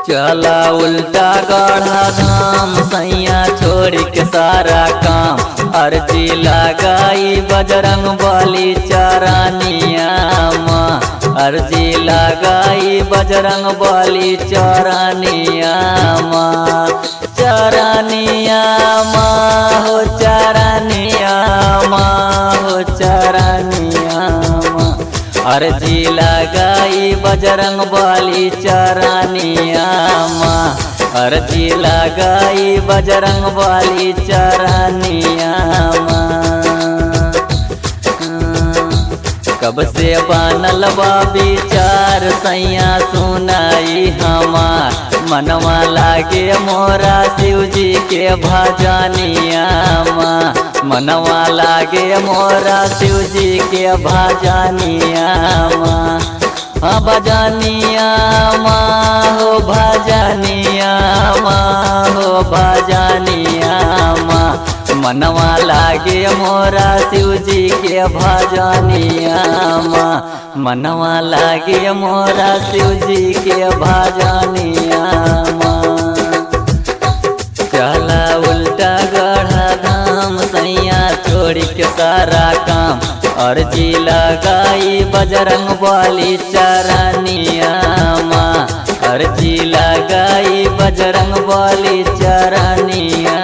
चला उल्टा गढ़ा धाम सैया छोड़ के सारा काम। अर्जी लगाई बजरंग बली चरनिया माँ। अर्जी लगाई बजरंग बली चरनिया माँ। चरनिया माँ हो चरनिया माँ हो चरनिया माँ। अर्जी लगाई बजरंग बली चरनिया माँ। अर्जी लगाई बजरंग बली चरनिया माँ। कब से बनल बा विचार सैया सुनाई हमार। मनवा लागे मोरा शिव जी के भजनिया माँ। मनवा लागे मोरा शिव जी के भजनिया माँ। हाँ भजनिया माँ हो भजनिया माँ हो भजनिया माँ। मनवा लागे मोरा शिव जी के भजनिया माँ। मनवा लागे मोरा शिव जी के भजनिया माँ। चला उल्टा गढ़ा धाम सैया छोड़ के सारा काम। अर्जी लगाई बजरंग बली चरनिया माँ। अर्जी लगाई बजरंग बली चरनिया